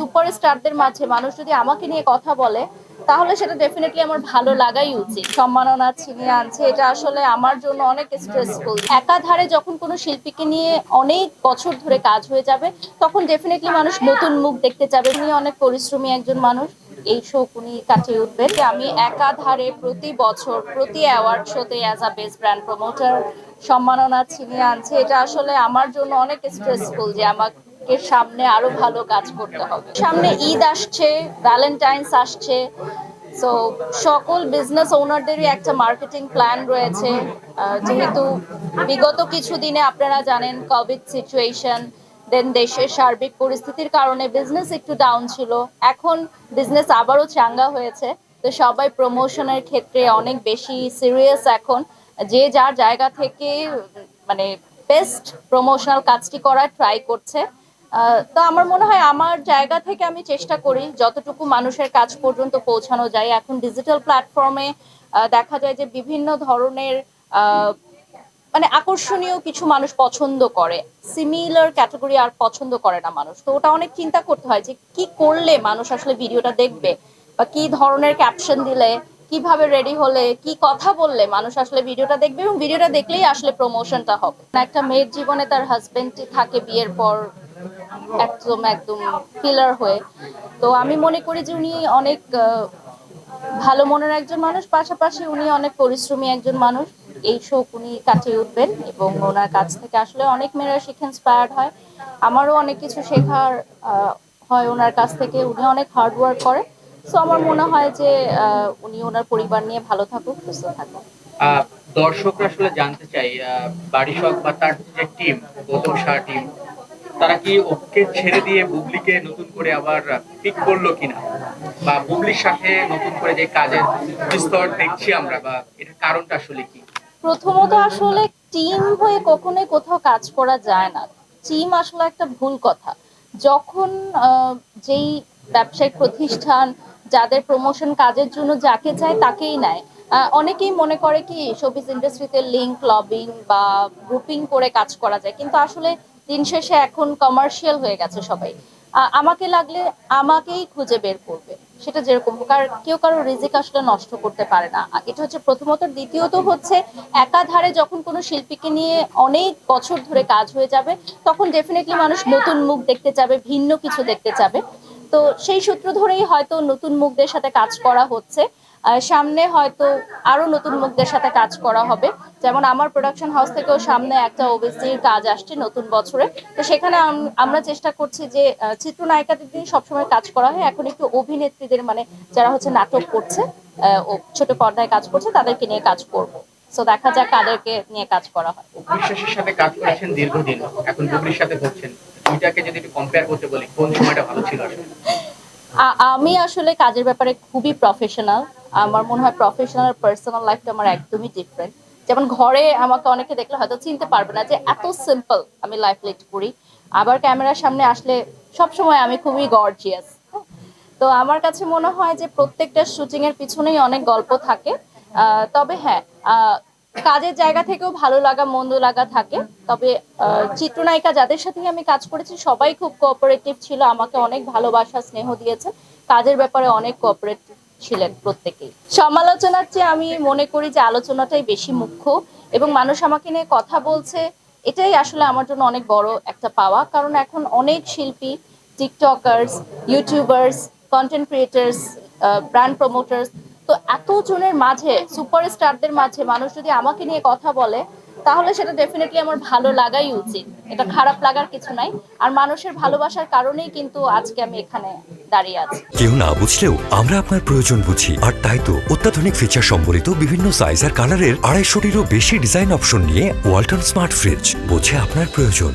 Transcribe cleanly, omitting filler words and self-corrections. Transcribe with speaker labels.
Speaker 1: সুপারস্টারদের মাঝে মানুষ যদি আমাকে নিয়ে কথা বলে তাহলে সেটা ডেফিনেটলি আমার ভালো লাগাই উচিত। সম্মাননা ছিনিয়ে আনছে, এটা আসলে আমার জন্য অনেক স্ট্রেসফুল। একাধারে যখন কোনো শিল্পীকে নিয়ে অনেক বছর ধরে কাজ হয়ে যাবে তখন ডেফিনেটলি মানুষ নতুন মুখ দেখতে চাবে। উনি অনেক পরিশ্রমী একজন মানুষ, এই শোক উনি কাটিয়ে উঠবেন। আমি একাধারে প্রতি বছর প্রতি অ্যাওয়ার্ড শোতে as a best brand promoter সম্মাননা ছিনিয়ে আনছে, এটা আসলে আমার জন্য অনেক স্ট্রেসফুল যে আমাকে সামনে আরো ভালো কাজ করতে হবে। সামনে ঈদ আসছে, ভ্যালেন্টাইন্স আসছে, সো সকল বিজনেস ওনারদেরই একটা মার্কেটিং প্ল্যান রয়েছে। যেহেতু বিগত কিছুদিনে আপনারা জানেন কোভিড সিচুয়েশন, দেন দেশের সার্বিক পরিস্থিতির কারণে বিজনেস একটু ডাউন ছিল। এখন বিজনেস আবারও চাঙ্গা হয়েছে, তো সবাই প্রমোশনের ক্ষেত্রে অনেক বেশি সিরিয়াস এখন। যে যার জায়গা থেকে মানে বেস্ট প্রমোশনাল কাজটি করার ট্রাই করছে। তো আমার মনে হয় আমার জায়গা থেকে আমি চেষ্টা করি যতটুকু মানুষের কাছ পর্যন্ত পৌঁছানো যায়। এখন ডিজিটাল প্ল্যাটফর্মে দেখা যায় যে বিভিন্ন ধরনের মানে আকর্ষণীয় কিছু মানুষ পছন্দ করে, সিমিলার ক্যাটাগরি আর পছন্দ করে না মানুষ। তো ওটা অনেক চিন্তা করতে হয় যে কি করলে মানুষ আসলে ভিডিওটা দেখবে, বা কি ধরনের ক্যাপশন দিলে, কিভাবে রেডি হলে, কি কথা বললে মানুষ আসলে ভিডিওটা দেখবে এবং ভিডিওটা দেখলেই আসলে প্রমোশনটা হবে। একটা মেয়ের জীবনে তার হাজবেন্ড থাকে বিয়ের পর একদম একদম পিলার হয়ে। তো আমি মনে করি যে উনি অনেক ভালো মনের একজন মানুষ, পাশাপাশি উনি অনেক পরিশ্রমী একজন মানুষ। এই শোক উনি কাটিয়ে উঠবেন এবং ওনার কাছ থেকে আসলে অনেক মেয়েরা শিখে ইন্সপায়ার্ড হয়। আমারও অনেক কিছু শেখার হয় ওনার কাছ থেকে। উনি অনেক হার্ড ওয়ার্ক করে। সো আমার মনে হয় যে উনি ওনার পরিবার নিয়ে ভালো থাকুক, সুস্থ থাকুক।
Speaker 2: আহ, দর্শকরা আসলে জানতে চাই বারিশক বা তার যে টিম, গৌতম শাহ টিম, তারা কি ওকে ছেড়ে দিয়ে বুবলিকে নতুন করে আবার পিক করলো কিনা, বা বুবলির সাথে নতুন করে যে কাজের বিস্তর দেখছি আমরা, বা এটার কারণটা আসলে কি?
Speaker 1: প্রথমত আসলে টিম হয়ে কখনোই কোথাও কাজ করা যায় না। টিম আসলে একটা ভুল কথা। যখন যেই ব্যবসায়িক প্রতিষ্ঠান যাদের প্রমোশন কাজের জন্য যাকে চায় তাকেই নেয়। অনেকেই মনে করে কি শোবিজ ইন্ডাস্ট্রিতে লিঙ্ক লবিং বা গ্রুপিং করে কাজ করা যায়, কিন্তু আসলে দিন শেষে এখন কমার্শিয়াল হয়ে গেছে সবাই। আমাকে লাগলে আমাকেই খুঁজে বের করবে, সেটা যেরকম হোক। আর কেউ কারো রিজিক আসলে নষ্ট করতে পারে না, এটা হচ্ছে প্রথমত। দ্বিতীয়ত হচ্ছে একাধারে যখন কোনো শিল্পীকে নিয়ে অনেক বছর ধরে কাজ হয়ে যাবে তখন ডেফিনেটলি মানুষ নতুন মুখ দেখতে চাবে, ভিন্ন কিছু দেখতে চাবে। তো সেই সূত্র ধরেই হয়তো নতুন মুখদের সাথে কাজ করা হচ্ছে। সামনে হয়তো আরো নতুন মুখদের সাথে কাজ করা হবে। যেমন আমার প্রোডাকশন হাউস থেকেও সামনে একটা ওবিসির কাজ আসছে নতুন বছরে। তো সেখানে আমরা চেষ্টা করছি যে চিত্রনায়িকাদের দিয়ে সবসময় কাজ করা হয়, এখন একটু অভিনেত্রীদের মানে যারা হচ্ছে নাটক করছে, ও ছোট পর্দায় কাজ করছে, তাদেরকে নিয়ে কাজ করব। সো দেখা যাক কাদেরকে নিয়ে কাজ করা হয়।
Speaker 2: বিশ্বাসের সাথে কাজ করেছেন দীর্ঘদিন, এখন বুবলির সাথে করছেন, দুইটাকে যদি একটু কম্পেয়ার করতে বলি, কোন সময়টা ভালো ছিল আসলে?
Speaker 1: আমি আসলে কাজের ব্যাপারে খুবই প্রফেশনাল। আমার মনে হয় প্রফেশনাল আর পার্সোনাল লাইফটা আমার একদমই ডিফারেন্ট। যেমন ঘরে আমাকে অনেকে দেখলে হয়তো চিনতে পারবে না যে এত সিম্পল আমি লাইফ লিড করি। আবার ক্যামেরার সামনে আসলে সবসময় আমি খুবই গর্জিয়াস। তো আমার কাছে মনে হয় যে প্রত্যেকটা শুটিং এর পিছনেই অনেক গল্প থাকে। তবে হ্যাঁ, কাজের জায়গা থেকেও ভালো লাগা মন্দ লাগা থাকে। তবে চিত্রনায়িকা যাদের সাথে আমি কাজ করেছি সবাই খুব কোঅপারেটিভ ছিল, আমাকে অনেক ভালোবাসা স্নেহ দিয়েছে, কাজের ব্যাপারে অনেক কোঅপারেটিভ ছিলেন প্রত্যেকেই। সমালোচনার চেয়ে আমি মনে করি যে আলোচনাটাই বেশি মুখ্য, এবং মানুষ আমাকে নিয়ে কথা বলছে, এটাই আসলে আমার জন্য অনেক বড় একটা পাওয়া। কারণ এখন অনেক শিল্পী, TikTokers, YouTubers, content creators, brand promoters, তো এত জনের মাঝে সুপারস্টারদের মাঝে মানুষ যদি আমাকে নিয়ে কথা বলে তাহলে সেটা ডেফিনেটলি আমার ভালো লাগাই উচিত। এটা খারাপ লাগার কিছু নাই। আর মানুষের ভালোবাসার কারণেই কিন্তু আজকে আমি এখানে দাঁড়িয়ে আছি।
Speaker 3: কেউ না বুঝলেও আমরা আপনার প্রয়োজন বুঝি, আর তাই তো অত্যাধুনিক ফিচার সম্বলিত বিভিন্ন সাইজ আর কালারের 250-টিরও বেশি ডিজাইন অপশন নিয়ে ওয়ালটন স্মার্ট ফ্রিজ বোঝে আপনার প্রয়োজন।